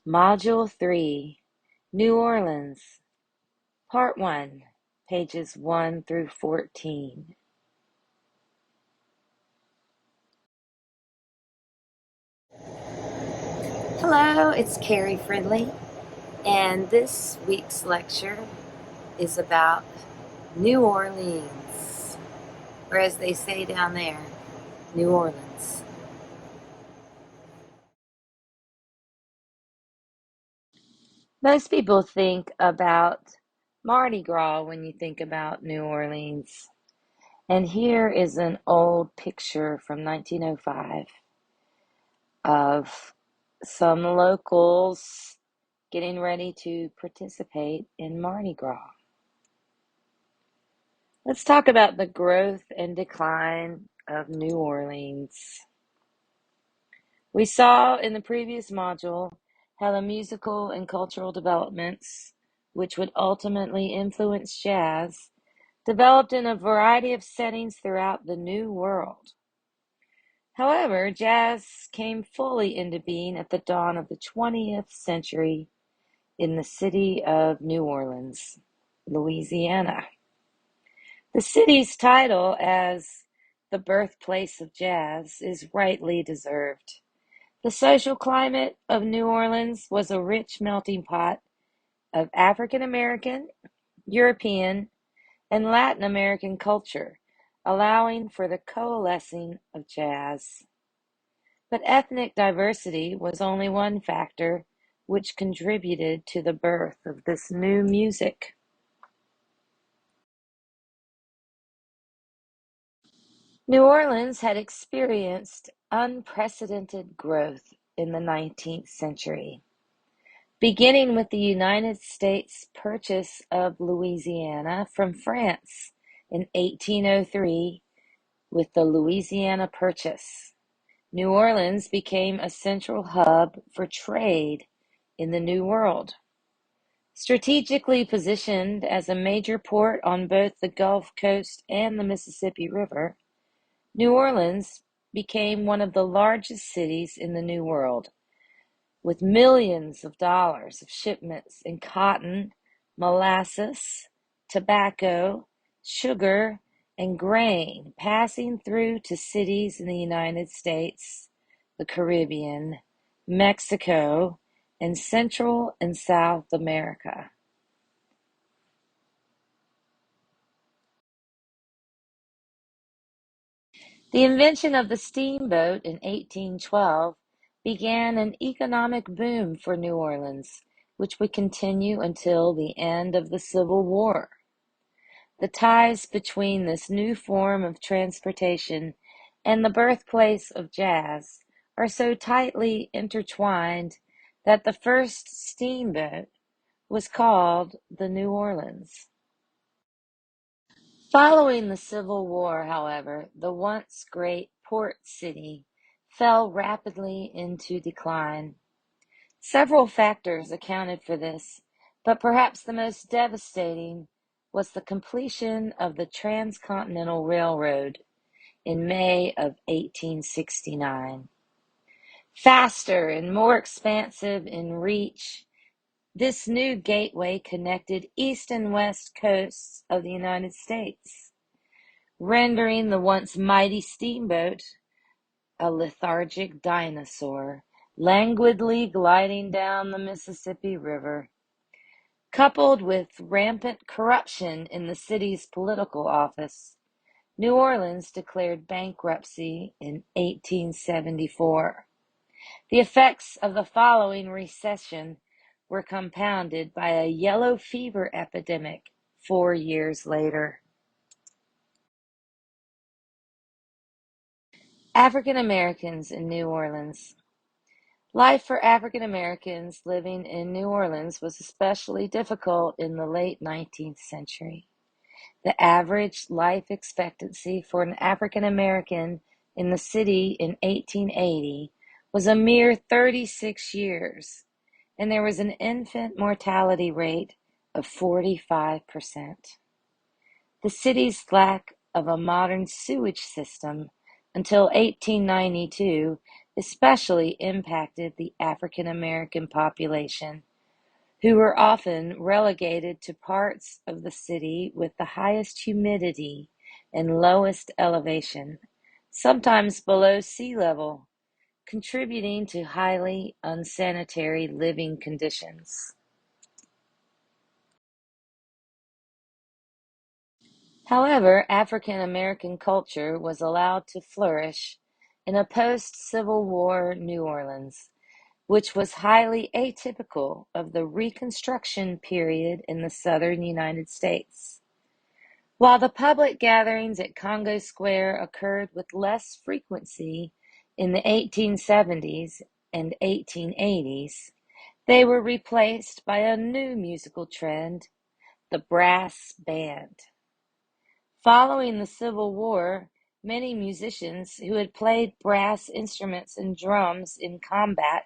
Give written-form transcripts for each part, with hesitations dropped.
Module 3, New Orleans, Part 1, pages 1 through 14. Hello, it's Cary Fridley, and this week's lecture is about New Orleans, or as they say down there, New Orleans. Most people think about Mardi Gras when you think about New Orleans. And here is an old picture from 1905 of some locals getting ready to participate in Mardi Gras. Let's talk about the growth and decline of New Orleans. We saw in the previous module how the musical and cultural developments, which would ultimately influence jazz, developed in a variety of settings throughout the New World. However, jazz came fully into being at the dawn of the 20th century in the city of New Orleans, Louisiana. The city's title as the birthplace of jazz is rightly deserved. The social climate of New Orleans was a rich melting pot of African American, European, and Latin American culture, allowing for the coalescing of jazz. But ethnic diversity was only one factor which contributed to the birth of this new music. New Orleans had experienced unprecedented growth in the 19th century, beginning with the United States purchase of Louisiana from France in 1803 with the Louisiana Purchase. New Orleans became a central hub for trade in the New World. Strategically positioned as a major port on both the Gulf Coast and the Mississippi River, New Orleans became one of the largest cities in the New World, with millions of dollars of shipments in cotton, molasses, tobacco, sugar, and grain passing through to cities in the United States, the Caribbean, Mexico, and Central and South America. The invention of the steamboat in 1812 began an economic boom for New Orleans, which would continue until the end of the Civil War. The ties between this new form of transportation and the birthplace of jazz are so tightly intertwined that the first steamboat was called the New Orleans. Following the Civil War, however, the once great port city fell rapidly into decline. Several factors accounted for this, but perhaps the most devastating was the completion of the Transcontinental Railroad in May of 1869. Faster and more expansive in reach, this new gateway connected east and west coasts of the United States, rendering the once mighty steamboat a lethargic dinosaur languidly gliding down the Mississippi River. Coupled with rampant corruption in the city's political office, New Orleans declared bankruptcy in 1874. The effects of the following recession were compounded by a yellow fever epidemic 4 years later. African Americans in New Orleans. Life for African Americans living in New Orleans was especially difficult in the late 19th century. The average life expectancy for an African American in the city in 1880 was a mere 36 years, and there was an infant mortality rate of 45%. The city's lack of a modern sewage system until 1892 especially impacted the African American population, who were often relegated to parts of the city with the highest humidity and lowest elevation, sometimes below sea level, contributing to highly unsanitary living conditions. However, African American culture was allowed to flourish in a post-Civil War New Orleans, which was highly atypical of the Reconstruction period in the southern United States. While the public gatherings at Congo Square occurred with less frequency in the 1870s and 1880s, they were replaced by a new musical trend, the brass band. Following the Civil War, many musicians who had played brass instruments and drums in combat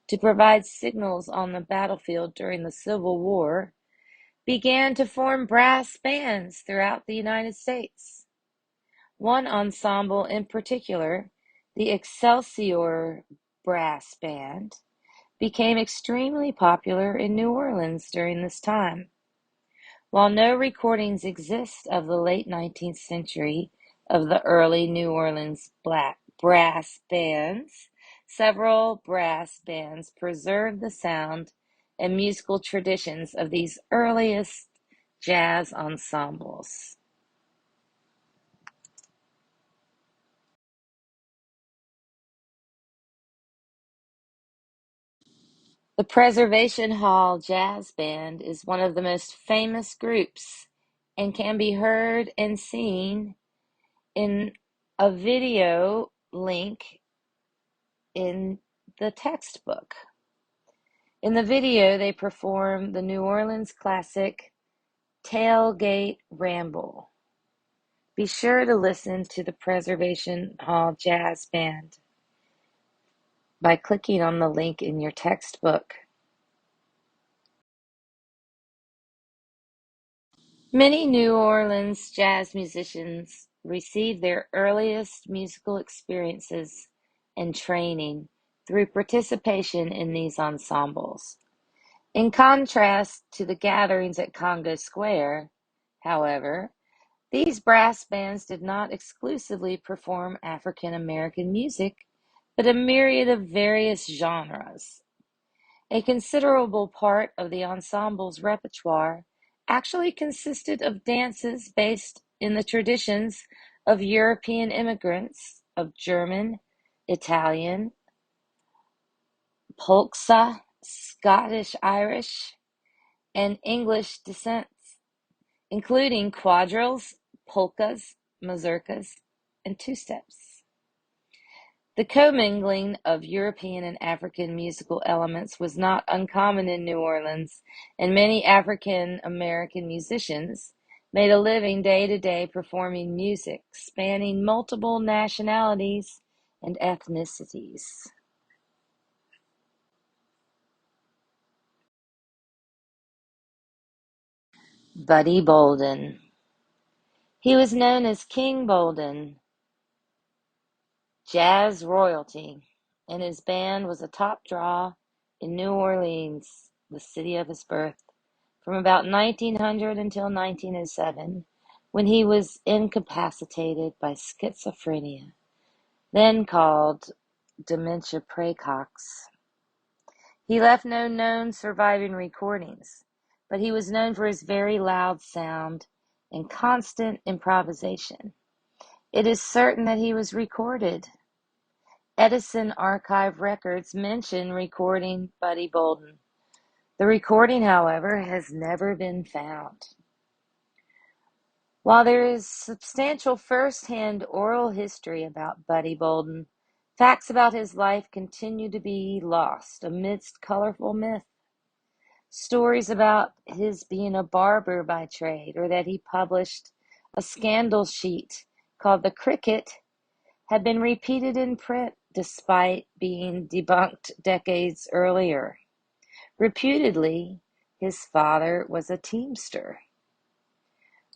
to provide signals on the battlefield during the Civil War began to form brass bands throughout the United States. One ensemble in particular, the Excelsior Brass Band, became extremely popular in New Orleans during this time. While no recordings exist of the late 19th century of the early New Orleans brass bands, several brass bands preserve the sound and musical traditions of these earliest jazz ensembles. The Preservation Hall Jazz Band is one of the most famous groups and can be heard and seen in a video link in the textbook. In the video, they perform the New Orleans classic Tailgate Ramble. Be sure to listen to the Preservation Hall Jazz Band by clicking on the link in your textbook. Many New Orleans jazz musicians received their earliest musical experiences and training through participation in these ensembles. In contrast to the gatherings at Congo Square, however, these brass bands did not exclusively perform African American music, but a myriad of various genres. A considerable part of the ensemble's repertoire actually consisted of dances based in the traditions of European immigrants of German, Italian, Polska, Scottish-Irish, and English descent, including quadrilles, polkas, mazurkas, and two-steps. The commingling of European and African musical elements was not uncommon in New Orleans, and many African American musicians made a living day to day performing music spanning multiple nationalities and ethnicities. Buddy Bolden. He was known as King Bolden, jazz royalty, and his band was a top draw in New Orleans, the city of his birth, from about 1900 until 1907, when he was incapacitated by schizophrenia, then called dementia praecox. He left no known surviving recordings, but he was known for his very loud sound and constant improvisation. It is certain that he was recorded. Edison Archive records mention recording Buddy Bolden. The recording, however, has never been found. While there is substantial first-hand oral history about Buddy Bolden, facts about his life continue to be lost amidst colorful myth. Stories about his being a barber by trade or that he published a scandal sheet called The Cricket have been repeated in print despite being debunked decades earlier. Reputedly, his father was a teamster.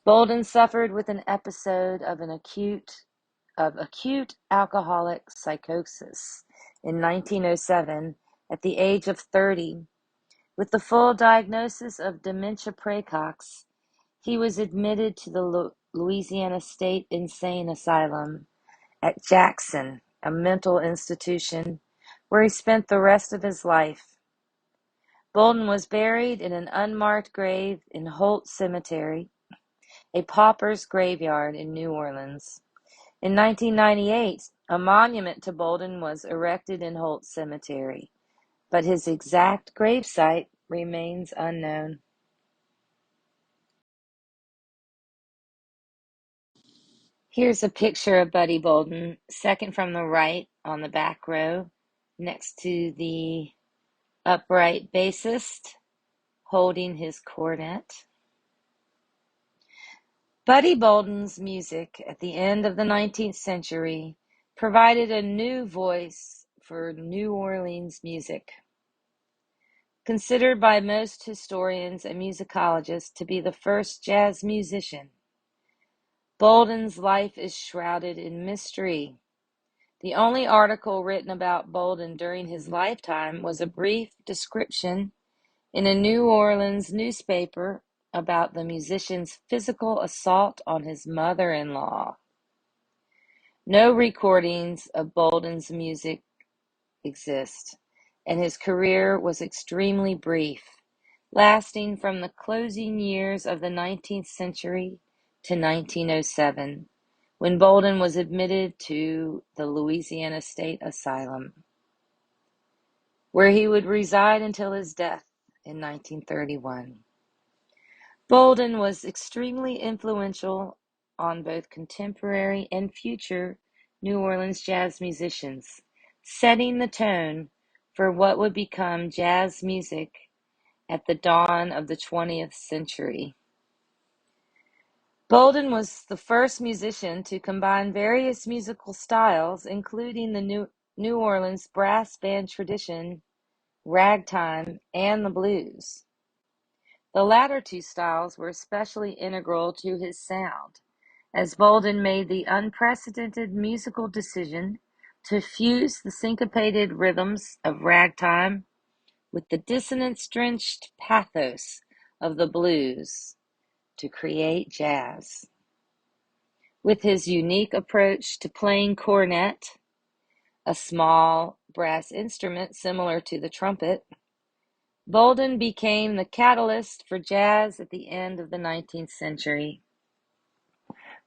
Bolden suffered with an episode of acute alcoholic psychosis in 1907 at the age of 30. With the full diagnosis of dementia praecox, he was admitted to the Louisiana State Insane Asylum at Jackson, a mental institution, where he spent the rest of his life. Bolden was buried in an unmarked grave in Holt Cemetery, a pauper's graveyard in New Orleans. In 1998, a monument to Bolden was erected in Holt Cemetery, but his exact gravesite remains unknown. Here's a picture of Buddy Bolden, second from the right on the back row, next to the upright bassist holding his cornet. Buddy Bolden's music at the end of the 19th century provided a new voice for New Orleans music. Considered by most historians and musicologists to be the first jazz musician, Bolden's life is shrouded in mystery. The only article written about Bolden during his lifetime was a brief description in a New Orleans newspaper about the musician's physical assault on his mother-in-law. No recordings of Bolden's music exist, and his career was extremely brief, lasting from the closing years of the 19th century to 1907, when Bolden was admitted to the Louisiana State Asylum, where he would reside until his death in 1931. Bolden was extremely influential on both contemporary and future New Orleans jazz musicians, setting the tone for what would become jazz music at the dawn of the 20th century. Bolden was the first musician to combine various musical styles, including the New Orleans brass band tradition, ragtime, and the blues. The latter two styles were especially integral to his sound, as Bolden made the unprecedented musical decision to fuse the syncopated rhythms of ragtime with the dissonance-drenched pathos of the blues to create jazz. With his unique approach to playing cornet, a small brass instrument similar to the trumpet, Bolden became the catalyst for jazz at the end of the 19th century.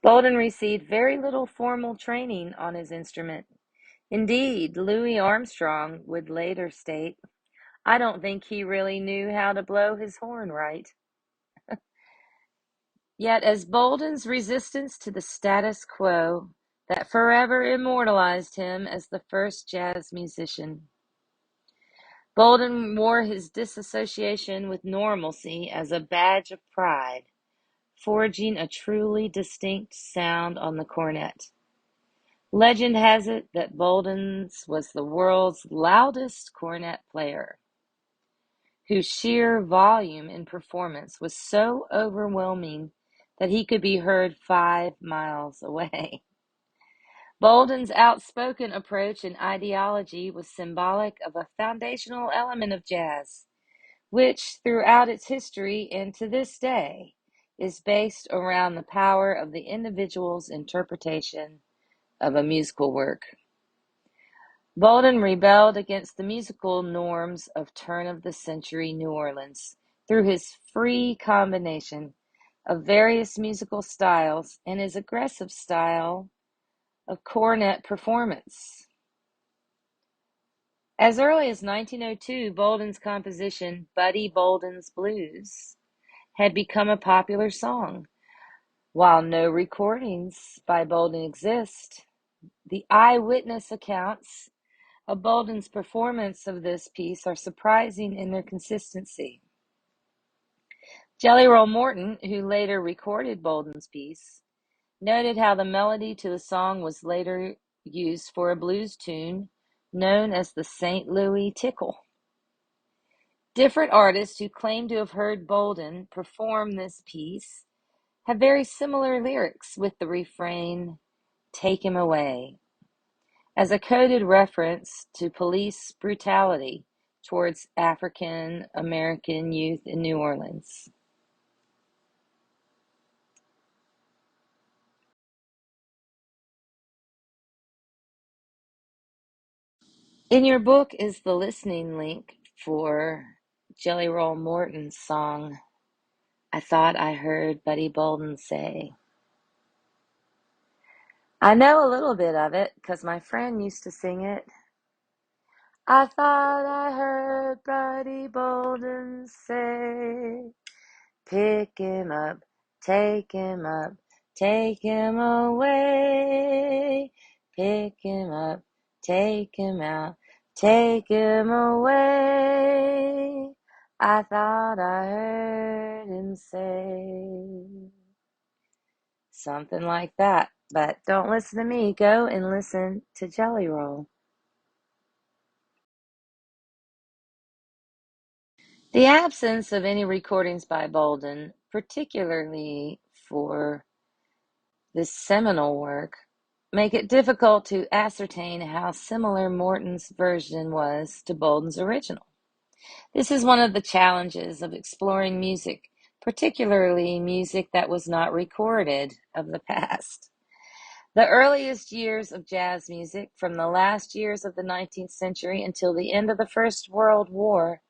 Bolden received very little formal training on his instrument. Indeed, Louis Armstrong would later state, "I don't think he really knew how to blow his horn right." Yet as Bolden's resistance to the status quo that forever immortalized him as the first jazz musician. Bolden wore his disassociation with normalcy as a badge of pride, forging a truly distinct sound on the cornet. Legend has it that Bolden's was the world's loudest cornet player, whose sheer volume in performance was so overwhelming that he could be heard 5 miles away. Bolden's outspoken approach and ideology was symbolic of a foundational element of jazz, which throughout its history and to this day is based around the power of the individual's interpretation of a musical work. Bolden rebelled against the musical norms of turn-of-the-century New Orleans through his free combination of various musical styles and his aggressive style of cornet performance. As early as 1902, Bolden's composition, Buddy Bolden's Blues, had become a popular song. While no recordings by Bolden exist, the eyewitness accounts of Bolden's performance of this piece are surprising in their consistency. Jelly Roll Morton, who later recorded Bolden's piece, noted how the melody to the song was later used for a blues tune known as the St. Louis Tickle. Different artists who claim to have heard Bolden perform this piece have very similar lyrics with the refrain, "Take him away." as a coded reference to police brutality towards African American youth in New Orleans. In your book is the listening link for Jelly Roll Morton's song, I Thought I Heard Buddy Bolden Say. I know a little bit of it because my friend used to sing it. I thought I heard Buddy Bolden say, pick him up, take him up, take him away. Pick him up, take him out, take him away. I thought I heard him say. Something like that. But don't listen to me. Go and listen to Jelly Roll. The absence of any recordings by Bolden, particularly for this seminal work, make it difficult to ascertain how similar Morton's version was to Bolden's original. This is one of the challenges of exploring music, particularly music that was not recorded of the past. The earliest years of jazz music, from the last years of the 19th century until the end of the First World War,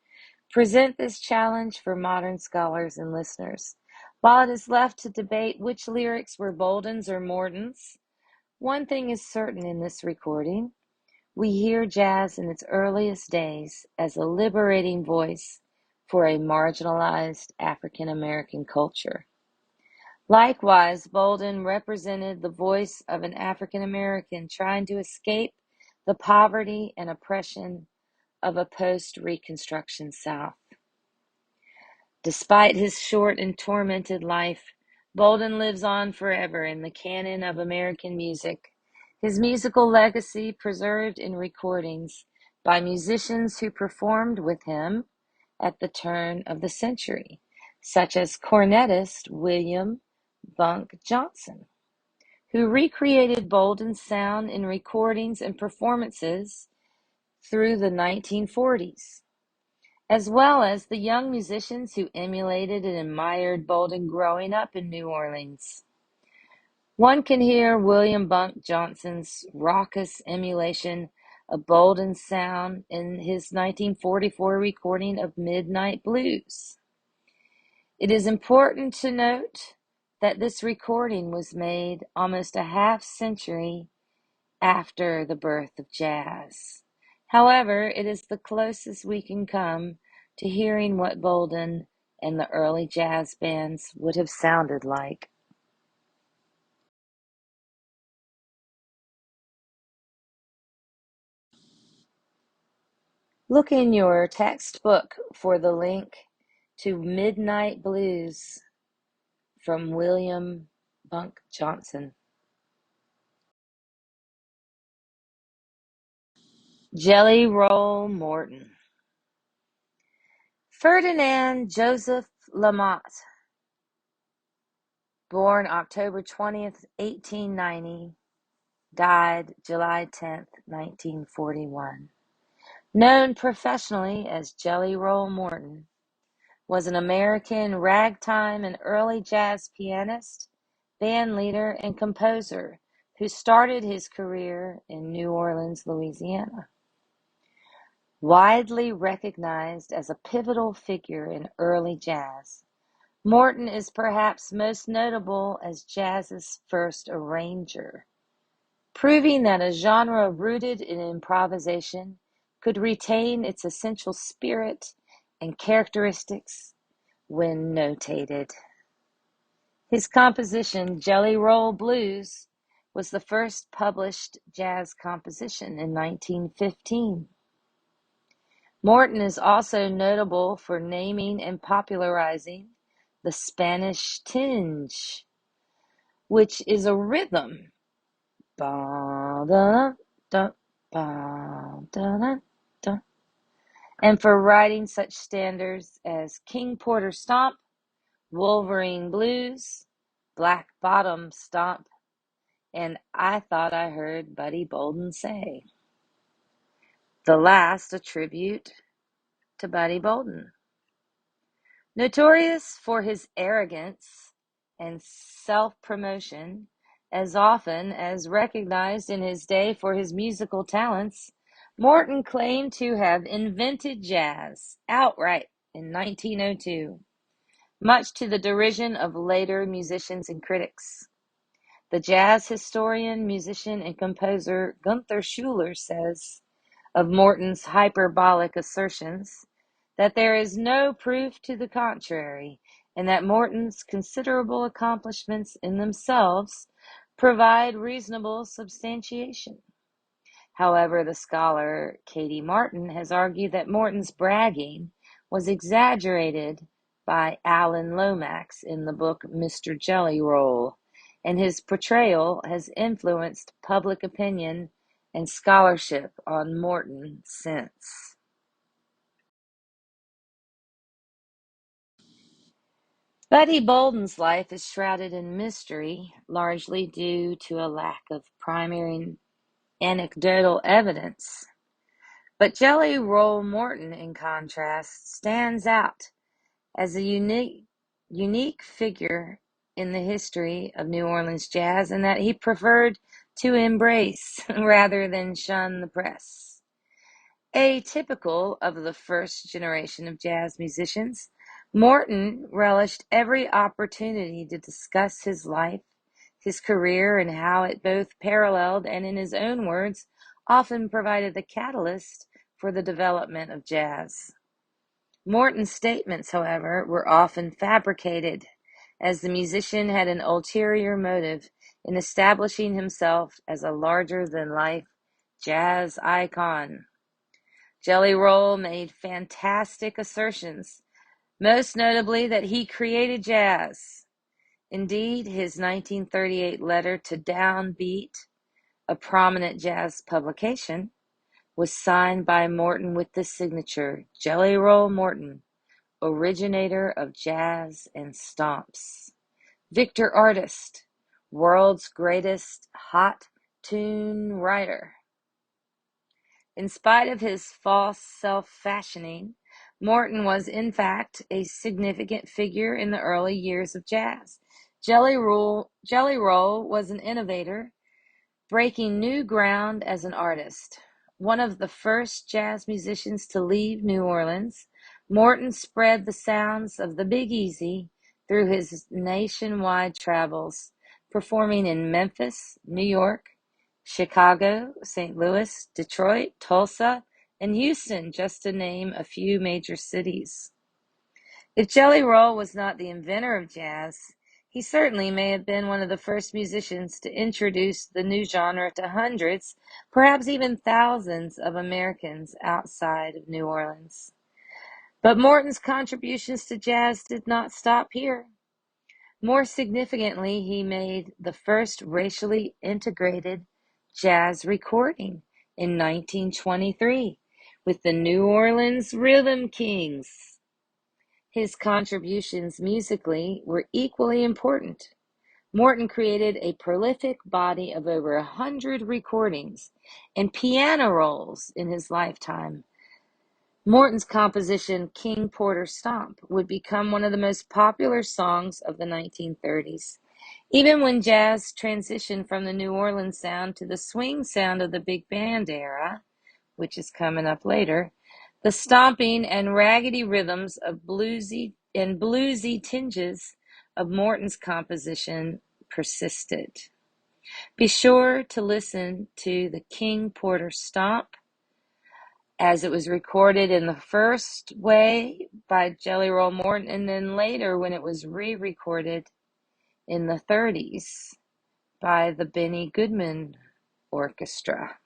present this challenge for modern scholars and listeners. While it is left to debate which lyrics were Bolden's or Morton's, one thing is certain in this recording. We hear jazz in its earliest days as a liberating voice for a marginalized African American culture. Likewise, Bolden represented the voice of an African American trying to escape the poverty and oppression of a post-Reconstruction South. Despite his short and tormented life, Bolden lives on forever in the canon of American music, his musical legacy preserved in recordings by musicians who performed with him at the turn of the century, such as cornetist William Bunk Johnson, who recreated Bolden's sound in recordings and performances through the 1940s. As well as the young musicians who emulated and admired Bolden growing up in New Orleans. One can hear William Bunk Johnson's raucous emulation of Bolden's sound in his 1944 recording of Midnight Blues. It is important to note that this recording was made almost a half century after the birth of jazz. However, it is the closest we can come to hearing what Bolden and the early jazz bands would have sounded like. Look in your textbook for the link to Midnight Blues from William Bunk Johnson. Jelly Roll Morton. Ferdinand Joseph Lamotte, born October 20th, 1890, died July 10th, 1941. Known professionally as Jelly Roll Morton, was an American ragtime and early jazz pianist, band leader, and composer who started his career in New Orleans, Louisiana. Widely recognized as a pivotal figure in early jazz, Morton is perhaps most notable as jazz's first arranger, proving that a genre rooted in improvisation could retain its essential spirit and characteristics when notated. His composition, Jelly Roll Blues, was the first published jazz composition in 1915. Morton is also notable for naming and popularizing the Spanish tinge, which is a rhythm. And for writing such standards as King Porter Stomp, Wolverine Blues, Black Bottom Stomp, and I thought I heard Buddy Bolden say. The last a tribute to Buddy Bolden. Notorious for his arrogance and self-promotion, as often as recognized in his day for his musical talents, Morton claimed to have invented jazz outright in 1902, much to the derision of later musicians and critics. The jazz historian, musician, and composer Gunther Schuller says of Morton's hyperbolic assertions that there is no proof to the contrary, and that Morton's considerable accomplishments in themselves provide reasonable substantiation. However, the scholar Katie Martin has argued that Morton's bragging was exaggerated by Alan Lomax in the book Mr. Jelly Roll, and his portrayal has influenced public opinion and scholarship on Morton since. Buddy Bolden's life is shrouded in mystery, largely due to a lack of primary anecdotal evidence. But Jelly Roll Morton, in contrast, stands out as a unique figure in the history of New Orleans jazz, in that he preferred to embrace rather than shun the press. Atypical of the first generation of jazz musicians, Morton relished every opportunity to discuss his life, his career, and how it both paralleled and, in his own words, often provided the catalyst for the development of jazz. Morton's statements, however, were often fabricated, as the musician had an ulterior motive in establishing himself as a larger-than-life jazz icon. Jelly Roll made fantastic assertions, most notably that he created jazz. Indeed, his 1938 letter to Downbeat, a prominent jazz publication, was signed by Morton with the signature, Jelly Roll Morton, originator of jazz and stomps. Victor Artist, world's greatest hot tune writer. In spite of his false self-fashioning, Morton was in fact a significant figure in the early years of jazz. Jelly Roll was an innovator, breaking new ground as an artist. One of the first jazz musicians to leave New Orleans, Morton spread the sounds of the Big Easy through his nationwide travels, performing in Memphis, New York, Chicago, St. Louis, Detroit, Tulsa, and Houston, just to name a few major cities. If Jelly Roll was not the inventor of jazz, he certainly may have been one of the first musicians to introduce the new genre to hundreds, perhaps even thousands of Americans outside of New Orleans. But Morton's contributions to jazz did not stop here. More significantly, he made the first racially integrated jazz recording in 1923 with the New Orleans Rhythm Kings. His contributions musically were equally important. Morton created a prolific body of over 100 recordings and piano rolls in his lifetime. Morton's composition, King Porter Stomp, would become one of the most popular songs of the 1930s. Even when jazz transitioned from the New Orleans sound to the swing sound of the big band era, which is coming up later, the stomping and raggedy rhythms of bluesy tinges of Morton's composition persisted. Be sure to listen to the King Porter Stomp as it was recorded in the first way by Jelly Roll Morton, and then later when it was re-recorded in the 30s by the Benny Goodman Orchestra.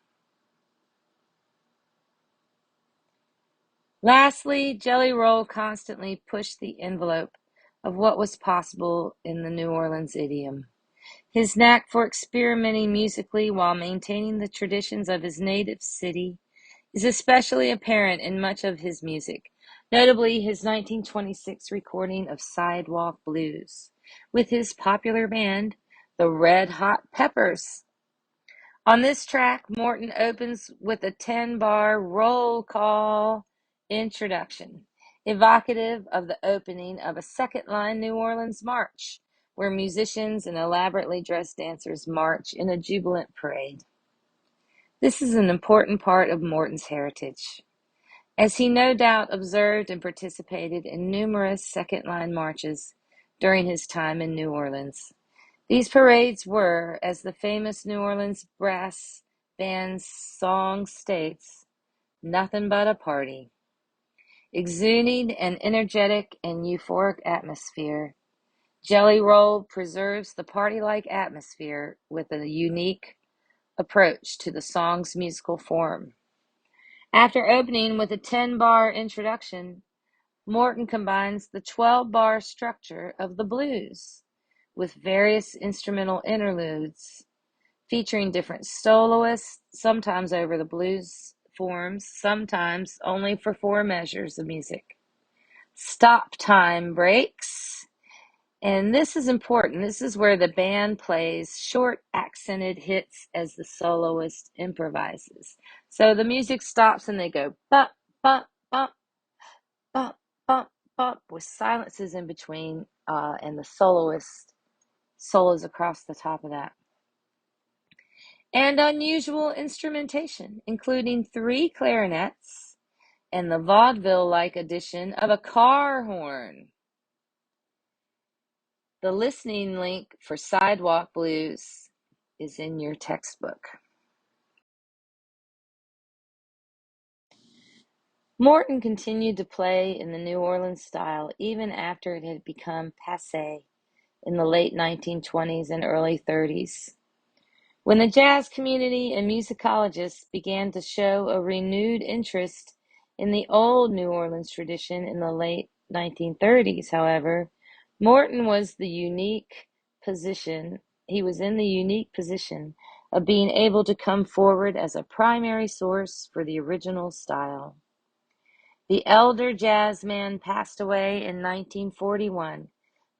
Lastly, Jelly Roll constantly pushed the envelope of what was possible in the New Orleans idiom. His knack for experimenting musically while maintaining the traditions of his native city is especially apparent in much of his music, notably his 1926 recording of Sidewalk Blues with his popular band, the Red Hot Peppers. On this track, Morton opens with a 10-bar roll call introduction, evocative of the opening of a second-line New Orleans march, where musicians and elaborately dressed dancers march in a jubilant parade. This is an important part of Morton's heritage, as he no doubt observed and participated in numerous second-line marches during his time in New Orleans. These parades were, as the famous New Orleans brass band's song states, nothing but a party. Exuding an energetic and euphoric atmosphere, Jelly Roll preserves the party-like atmosphere with a unique approach to the song's musical form. After opening with a 10-bar introduction, Morton combines the 12-bar structure of the blues with various instrumental interludes featuring different soloists, sometimes over the blues forms, sometimes only for 4 measures of music. Stop time breaks, and this is important. This is where the band plays short accented hits as the soloist improvises. So the music stops and they go bump, bump, bump, bump, bump, bump, with silences in between, and the soloist solos across the top of that. And unusual instrumentation, including 3 clarinets and the vaudeville-like addition of a car horn. The listening link for Sidewalk Blues is in your textbook. Morton continued to play in the New Orleans style even after it had become passé in the late 1920s and early 30s. When the jazz community and musicologists began to show a renewed interest in the old New Orleans tradition in the late 1930s, however, Morton was in the unique position of being able to come forward as a primary source for the original style. The elder jazz man passed away in 1941,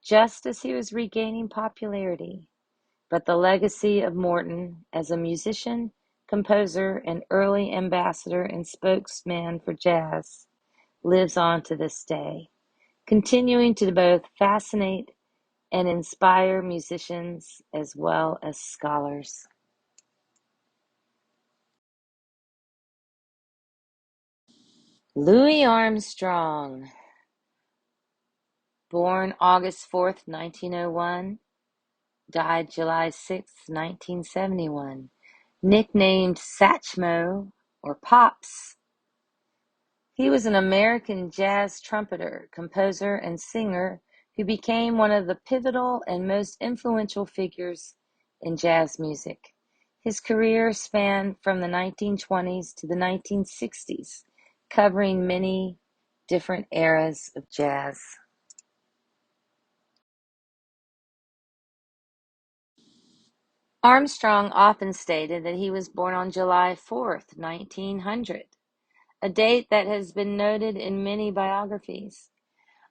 just as he was regaining popularity. But the legacy of Morton as a musician, composer, and early ambassador and spokesman for jazz lives on to this day, continuing to both fascinate and inspire musicians as well as scholars. Louis Armstrong, born August 4th, 1901, died July 6th, 1971, nicknamed Satchmo or Pops. He was an American jazz trumpeter, composer, and singer who became one of the pivotal and most influential figures in jazz music. His career spanned from the 1920s to the 1960s, covering many different eras of jazz. Armstrong often stated that he was born on July 4th, 1900, a date that has been noted in many biographies.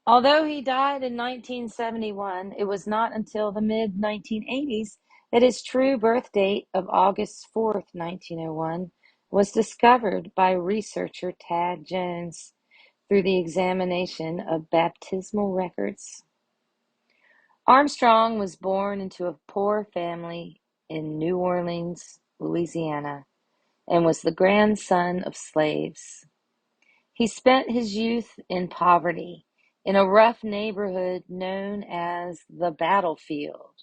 Although he died in 1971, it was not until the mid-1980s that his true birth date of August 4th, 1901, was discovered by researcher Tad Jones through the examination of baptismal records. Armstrong was born into a poor family in New Orleans, Louisiana, and was the grandson of slaves. He spent his youth in poverty in a rough neighborhood known as the Battlefield,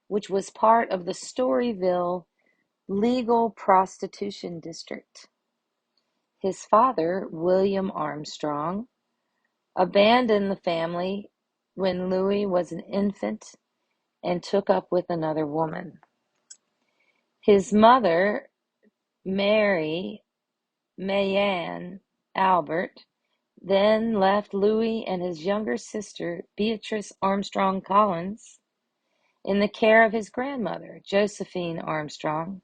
which was part of the Storyville legal prostitution district. His father, William Armstrong, abandoned the family when Louis was an infant and took up with another woman. His mother, Mary Mayanne Albert, then left Louis and his younger sister, Beatrice Armstrong Collins, in the care of his grandmother, Josephine Armstrong,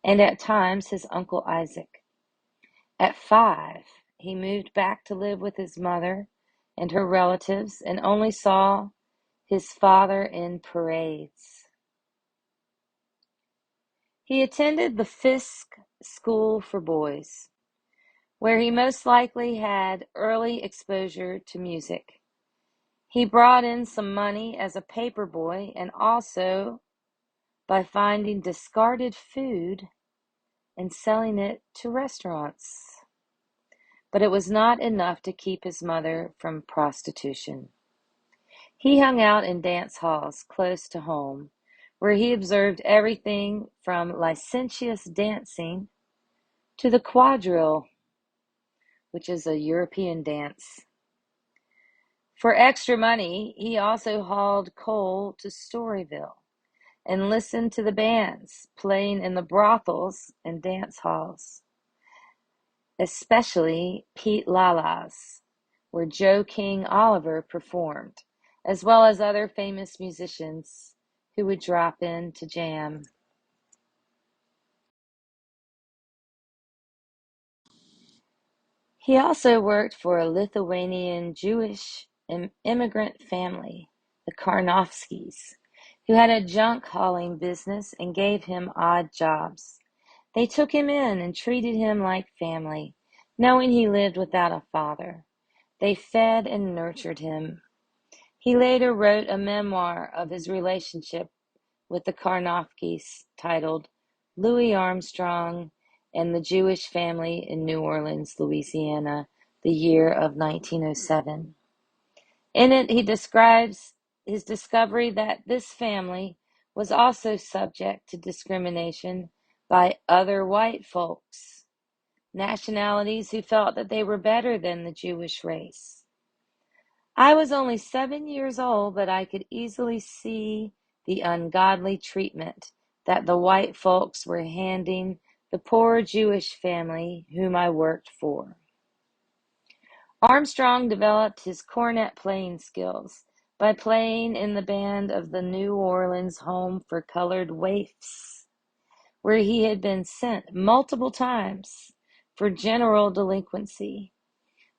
and at times his uncle Isaac. At 5, he moved back to live with his mother and her relatives and only saw his father in parades. He attended the Fisk School for Boys, where he most likely had early exposure to music. He brought in some money as a paper boy and also by finding discarded food and selling it to restaurants. But it was not enough to keep his mother from prostitution. He hung out in dance halls close to home, where he observed everything from licentious dancing to the quadrille, which is a European dance. For extra money, he also hauled coal to Storyville and listened to the bands playing in the brothels and dance halls, especially Pete Lala's, where Joe King Oliver performed, as well as other famous musicians who would drop in to jam. He also worked for a Lithuanian Jewish immigrant family, the Karnofskys, who had a junk hauling business and gave him odd jobs. They took him in and treated him like family, knowing he lived without a father. They fed and nurtured him. He later wrote a memoir of his relationship with the Karnofskys titled Louis Armstrong and the Jewish Family in New Orleans, Louisiana, the year of 1907. In it, he describes his discovery that this family was also subject to discrimination by other white folks, nationalities who felt that they were better than the Jewish race. I was only 7 years old, but I could easily see the ungodly treatment that the white folks were handing the poor Jewish family whom I worked for. Armstrong developed his cornet playing skills by playing in the band of the New Orleans Home for Colored Waifs, where he had been sent multiple times for general delinquency,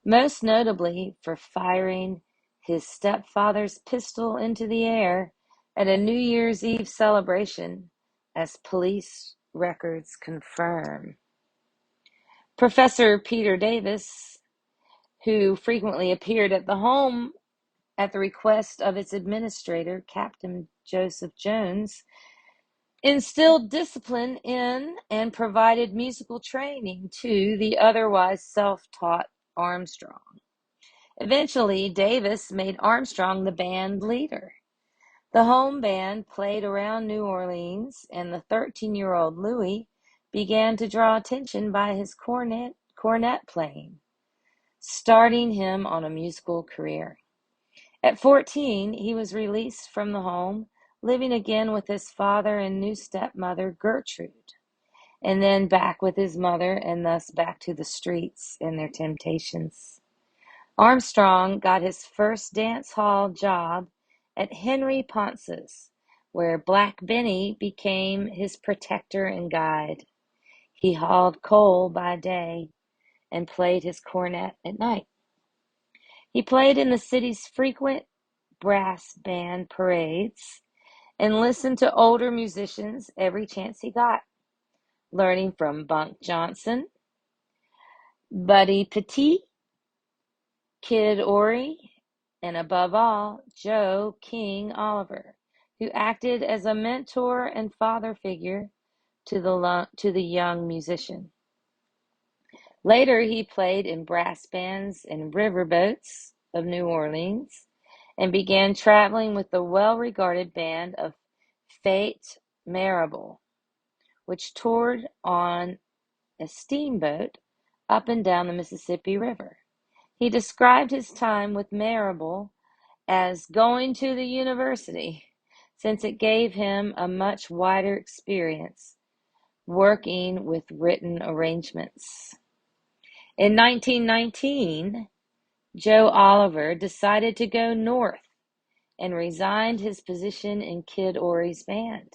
most notably for firing his stepfather's pistol into the air at a New Year's Eve celebration, as police records confirm. Professor Peter Davis, who frequently appeared at the home at the request of its administrator, Captain Joseph Jones, instilled discipline in and provided musical training to the otherwise self-taught Armstrong. Eventually, Davis made Armstrong the band leader. The home band played around New Orleans, and the 13-year-old Louis began to draw attention by his cornet playing, starting him on a musical career. At 14, he was released from the home, living again with his father and new stepmother, Gertrude, and then back with his mother, and thus back to the streets and their temptations. Armstrong got his first dance hall job at Henry Ponce's, where Black Benny became his protector and guide. He hauled coal by day and played his cornet at night. He played in the city's frequent brass band parades and listened to older musicians every chance he got, learning from Bunk Johnson, Buddy Petit, Kid Ory, and above all, Joe King Oliver, who acted as a mentor and father figure to the young musician. Later, he played in brass bands and riverboats of New Orleans and began traveling with the well-regarded band of Fate Marable, which toured on a steamboat up and down the Mississippi River. He described his time with Marable as going to the university, since it gave him a much wider experience working with written arrangements. In 1919, Joe Oliver decided to go north and resigned his position in Kid Ory's band,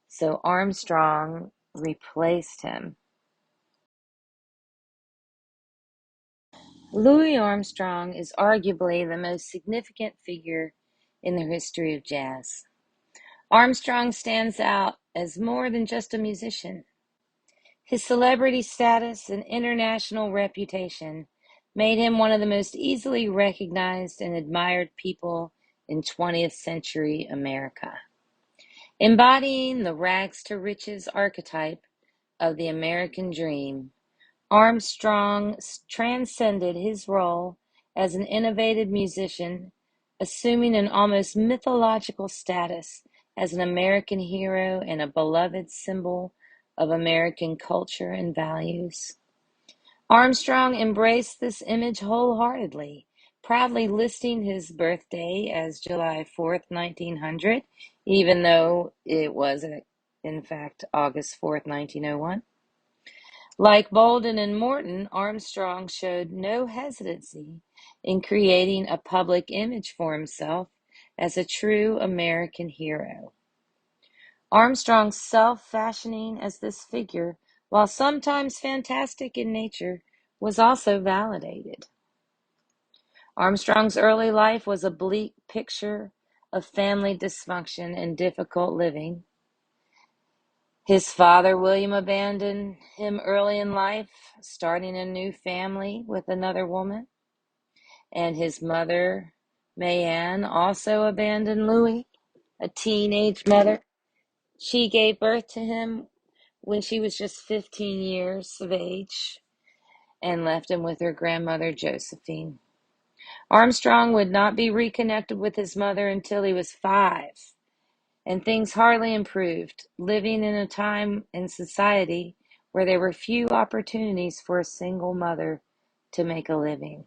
so Armstrong replaced him. Louis Armstrong is arguably the most significant figure in the history of jazz. Armstrong stands out as more than just a musician. His celebrity status and international reputation made him one of the most easily recognized and admired people in 20th century America. Embodying the rags to riches archetype of the American dream, Armstrong transcended his role as an innovative musician, assuming an almost mythological status as an American hero and a beloved symbol of American culture and values. Armstrong embraced this image wholeheartedly, proudly listing his birthday as July 4th, 1900, even though it was, in fact, August 4th, 1901. Like Bolden and Morton, Armstrong showed no hesitancy in creating a public image for himself as a true American hero. Armstrong's self-fashioning as this figure, while sometimes fantastic in nature, was also validated. Armstrong's early life was a bleak picture of family dysfunction and difficult living. His father, William, abandoned him early in life, starting a new family with another woman. And his mother, Mayanne, also abandoned Louis, a teenage mother. She gave birth to him when she was just 15 years of age and left him with her grandmother, Josephine. Armstrong would not be reconnected with his mother until he was 5. And things hardly improved, living in a time in society where there were few opportunities for a single mother to make a living.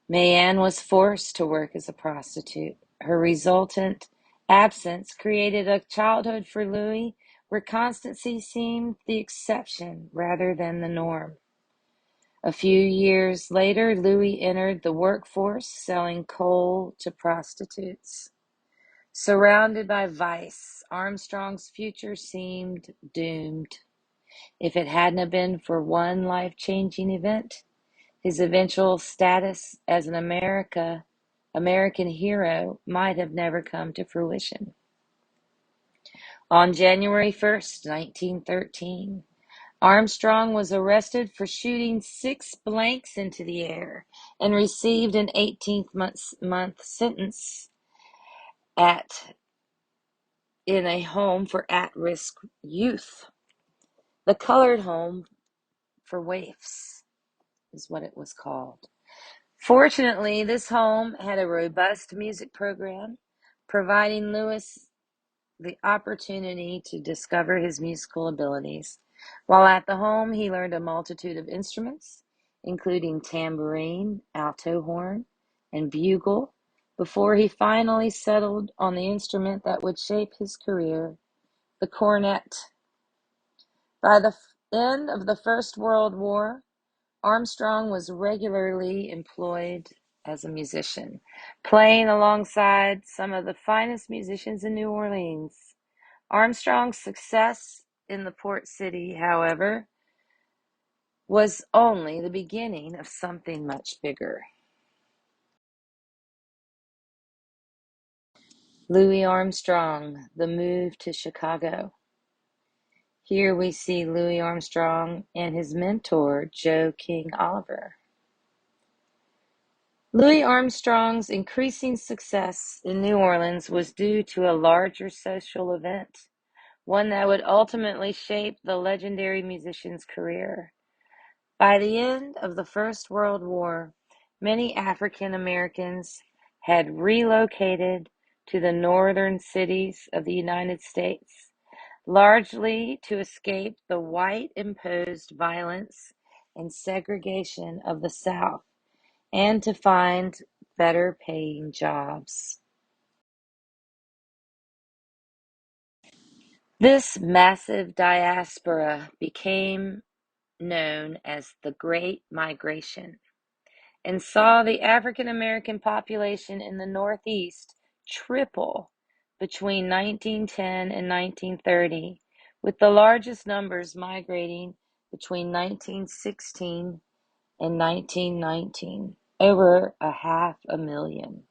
Mayanne was forced to work as a prostitute. Her resultant absence created a childhood for Louis where constancy seemed the exception rather than the norm. A few years later, Louis entered the workforce selling coal to prostitutes. Surrounded by vice, Armstrong's future seemed doomed. If it hadn't been for one life-changing event, his eventual status as an American hero might have never come to fruition. On January 1st, 1913, Armstrong was arrested for shooting 6 blanks into the air and received an 18-month sentence in a home for at-risk youth. The Colored Home for Waifs is what it was called. Fortunately, this home had a robust music program, providing Lewis the opportunity to discover his musical abilities. While at the home, he learned a multitude of instruments, including tambourine, alto horn, and bugle, before he finally settled on the instrument that would shape his career, the cornet. By the end of the First World War, Armstrong was regularly employed as a musician, playing alongside some of the finest musicians in New Orleans. Armstrong's success in the port city, however, was only the beginning of something much bigger. Louis Armstrong, the move to Chicago. Here we see Louis Armstrong and his mentor, Joe King Oliver. Louis Armstrong's increasing success in New Orleans was due to a larger social event, one that would ultimately shape the legendary musician's career. By the end of the First World War, many African Americans had relocated to the northern cities of the United States, largely to escape the white-imposed violence and segregation of the South and to find better-paying jobs. This massive diaspora became known as the Great Migration and saw the African American population in the Northeast triple between 1910 and 1930, with the largest numbers migrating between 1916 and 1919, over 500,000.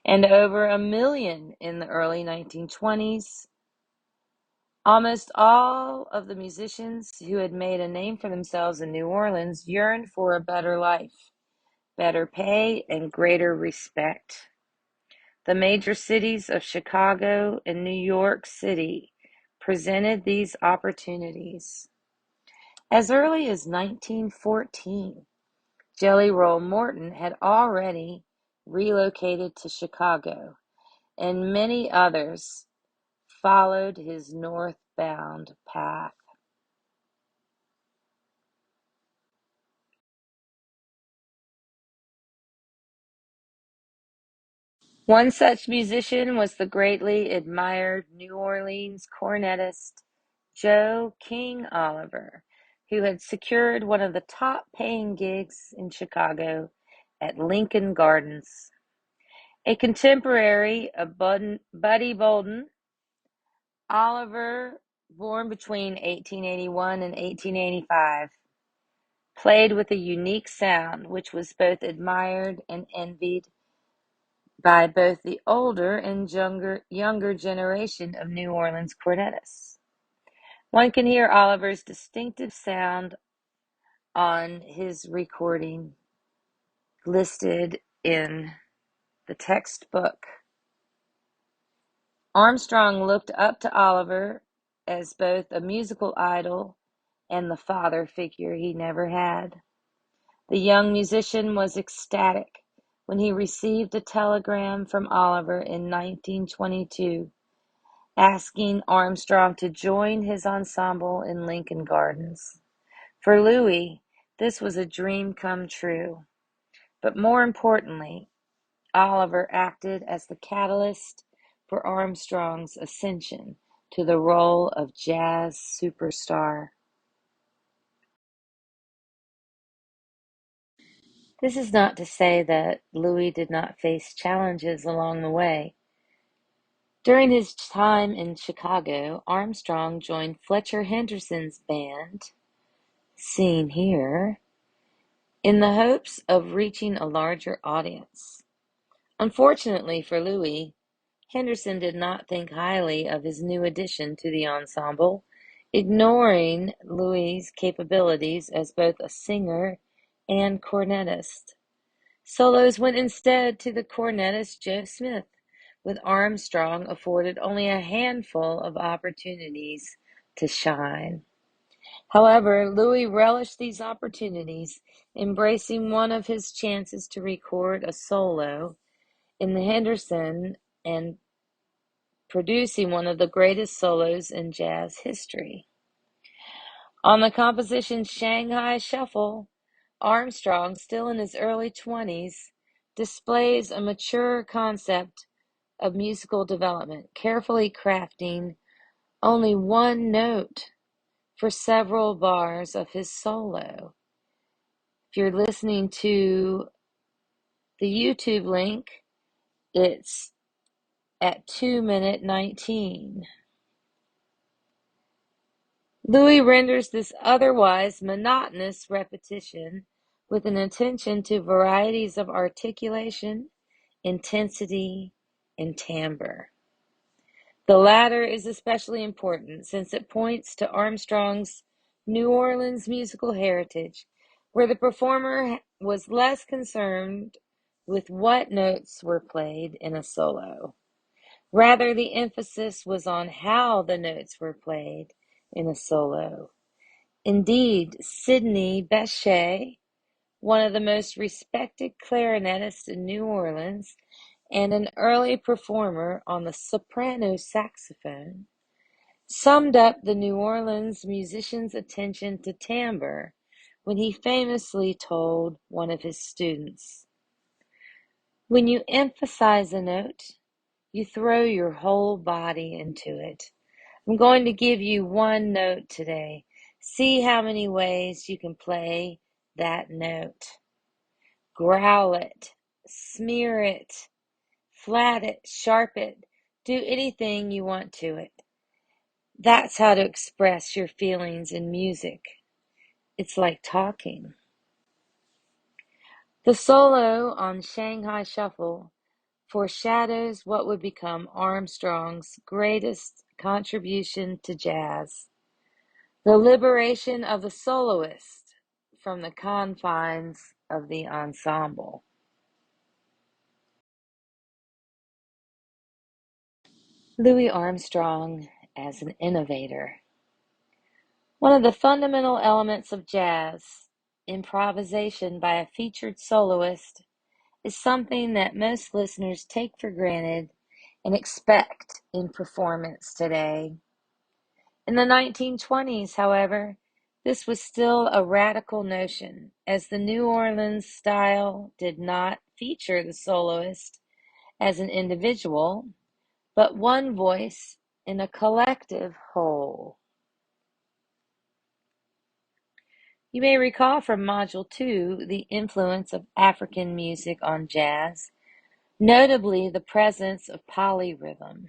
and over 1 million in the early 1920s. Almost all of the musicians who had made a name for themselves in New Orleans yearned for a better life, better pay, and greater respect. The major cities of Chicago and New York City presented these opportunities. As early as 1914, Jelly Roll Morton had already relocated to Chicago, and many others followed his northbound path. One such musician was the greatly admired New Orleans cornetist Joe King Oliver, who had secured one of the top-paying gigs in Chicago at Lincoln Gardens. A contemporary of Buddy Bolden, Oliver, born between 1881 and 1885, played with a unique sound which was both admired and envied by both the older and younger generation of New Orleans cornetists. One can hear Oliver's distinctive sound on his recording listed in the textbook. Armstrong looked up to Oliver as both a musical idol and the father figure he never had. The young musician was ecstatic when he received a telegram from Oliver in 1922 asking Armstrong to join his ensemble in Lincoln Gardens. For Louis, this was a dream come true. But more importantly, Oliver acted as the catalyst for Armstrong's ascension to the role of jazz superstar. This is not to say that Louis did not face challenges along the way. During his time in Chicago, Armstrong joined Fletcher Henderson's band, seen here, in the hopes of reaching a larger audience. Unfortunately for Louis, Henderson did not think highly of his new addition to the ensemble, ignoring Louis's capabilities as both a singer and cornetist. Solos went instead to the cornetist Joe Smith, with Armstrong afforded only a handful of opportunities to shine. However, Louis relished these opportunities, embracing one of his chances to record a solo in the Henderson and producing one of the greatest solos in jazz history. On the composition Shanghai Shuffle, Armstrong, still in his early 20s, displays a mature concept of musical development, carefully crafting only one note for several bars of his solo. If you're listening to the YouTube link, it's at 2 minute 19. Louis renders this otherwise monotonous repetition with an attention to varieties of articulation, intensity, and timbre. The latter is especially important since it points to Armstrong's New Orleans musical heritage, where the performer was less concerned with what notes were played in a solo. Rather, the emphasis was on how the notes were played in a solo. Indeed, Sidney Bechet, one of the most respected clarinetists in New Orleans and an early performer on the soprano saxophone, summed up the New Orleans musician's attention to timbre when he famously told one of his students, "When you emphasize a note, you throw your whole body into it. I'm going to give you one note today. See how many ways you can play that note. Growl it, smear it, flat it, sharp it, do anything you want to it. That's how to express your feelings in music. It's like talking." The solo on Shanghai Shuffle foreshadows what would become Armstrong's greatest contribution to jazz: the liberation of the soloist from the confines of the ensemble. Louis Armstrong as an innovator. One of the fundamental elements of jazz, improvisation by a featured soloist, is something that most listeners take for granted and expect in performance today. In the 1920s, however, this was still a radical notion, as the New Orleans style did not feature the soloist as an individual, but one voice in a collective whole. You may recall from Module 2 the influence of African music on jazz, notably the presence of polyrhythm.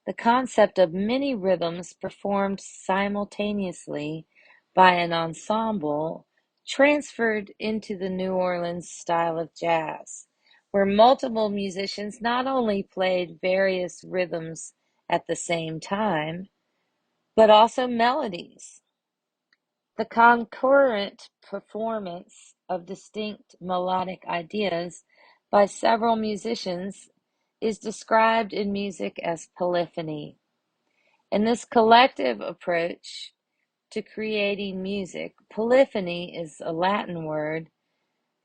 The concept of many rhythms performed simultaneously by an ensemble transferred into the New Orleans style of jazz, where multiple musicians not only played various rhythms at the same time, but also melodies. The concurrent performance of distinct melodic ideas by several musicians is described in music as polyphony. And this collective approach to creating music, polyphony is a Latin word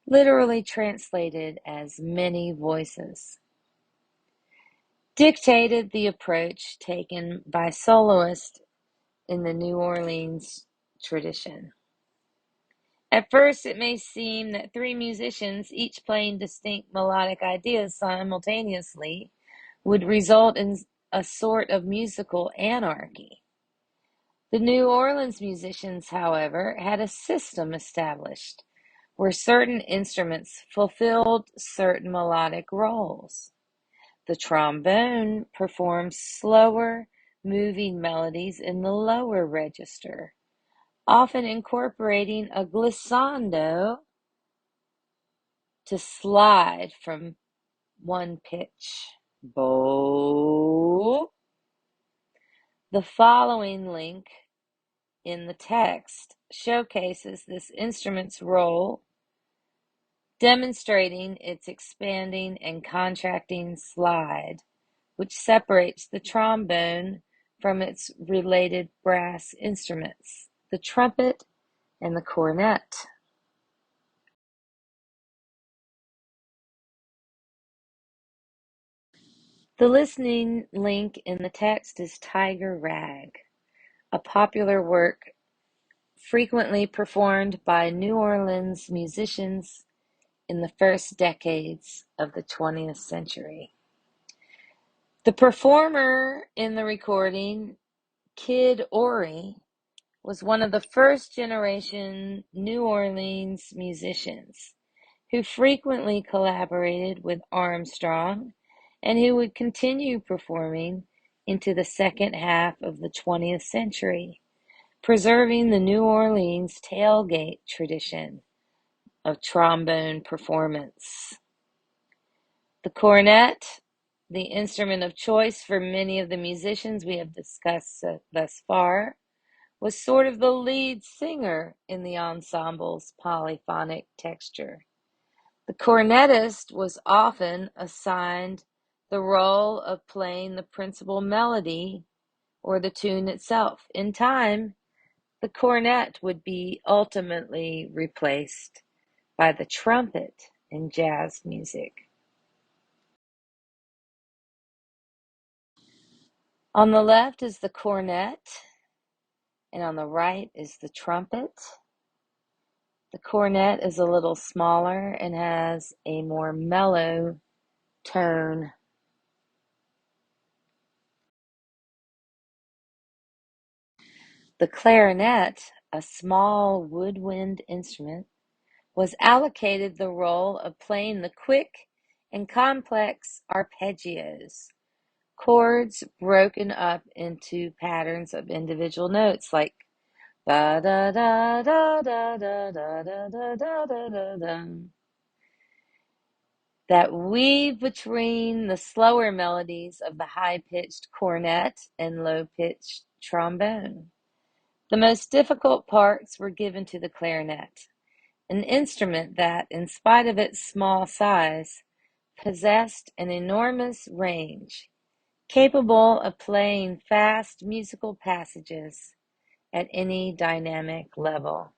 literally translated as many voices, dictated the approach taken by soloists in the New Orleans tradition. At first, it may seem that three musicians, each playing distinct melodic ideas simultaneously, would result in a sort of musical anarchy. The New Orleans musicians, however, had a system established where certain instruments fulfilled certain melodic roles. The trombone performs slower, moving melodies in the lower register, often incorporating a glissando to slide from one pitch. Bo. The following link in the text showcases this instrument's role, demonstrating its expanding and contracting slide, which separates the trombone from its related brass instruments, the trumpet and the cornet. The listening link in the text is Tiger Rag, a popular work frequently performed by New Orleans musicians in the first decades of the 20th century. The performer in the recording, Kid Ory, was one of the first generation New Orleans musicians who frequently collaborated with Armstrong and who would continue performing into the second half of the 20th century, preserving the New Orleans tailgate tradition of trombone performance. The cornet, the instrument of choice for many of the musicians we have discussed thus far, was sort of the lead singer in the ensemble's polyphonic texture. The cornetist was often assigned the role of playing the principal melody or the tune itself. In time, the cornet would be ultimately replaced by the trumpet in jazz music. On the left is the cornet, and on the right is the trumpet. The cornet is a little smaller and has a more mellow tone. The clarinet, a small woodwind instrument, was allocated the role of playing the quick and complex arpeggios, chords broken up into patterns of individual notes like da da da da da da da da da da da da, that weave between the slower melodies of the high-pitched cornet and low-pitched trombone. The most difficult parts were given to the clarinet, an instrument that, in spite of its small size, possessed an enormous range, capable of playing fast musical passages at any dynamic level.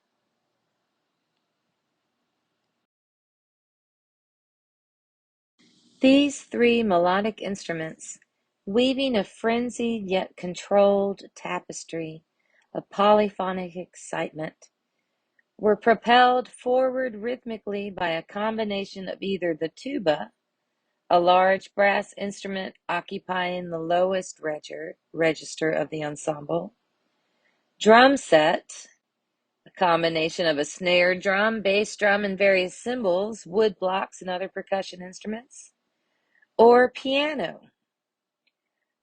These three melodic instruments, weaving a frenzied yet controlled tapestry of polyphonic excitement, were propelled forward rhythmically by a combination of either the tuba, a large brass instrument occupying the lowest register of the ensemble, drum set, a combination of a snare drum, bass drum, and various cymbals, wood blocks, and other percussion instruments, or piano,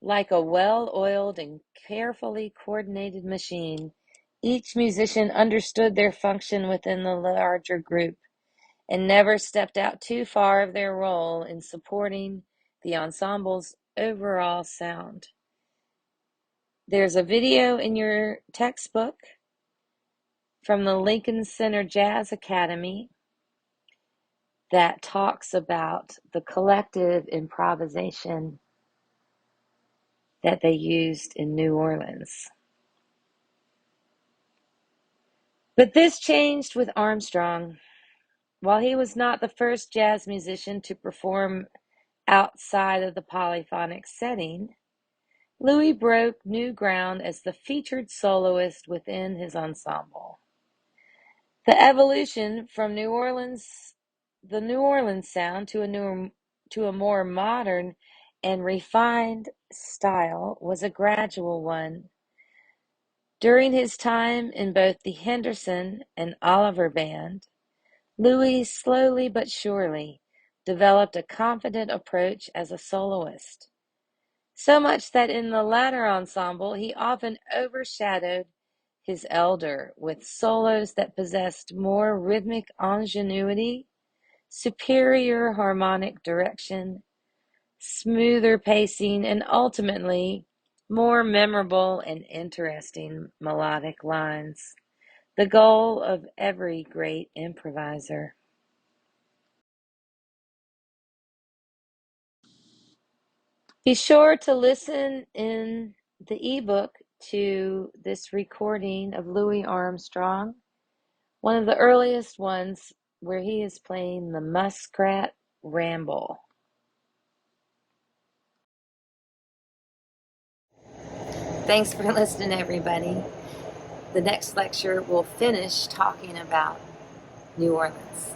like a well-oiled and carefully coordinated machine. Each musician understood their function within the larger group and never stepped out too far of their role in supporting the ensemble's overall sound. There's a video in your textbook from the Lincoln Center Jazz Academy that talks about the collective improvisation that they used in New Orleans. But this changed with Armstrong. While he was not the first jazz musician to perform outside of the polyphonic setting, Louis broke new ground as the featured soloist within his ensemble. The evolution from the New Orleans sound to a more modern and refined style was a gradual one. During his time in both the Henderson and Oliver Band, Louis slowly but surely developed a confident approach as a soloist, so much that in the latter ensemble he often overshadowed his elder with solos that possessed more rhythmic ingenuity, superior harmonic direction, smoother pacing, and ultimately more memorable and interesting melodic lines, the goal of every great improviser. Be sure to listen in the ebook to this recording of Louis Armstrong, one of the earliest ones where he is playing the Muskrat Ramble. Thanks for listening, everybody. The next lecture will finish talking about New Orleans.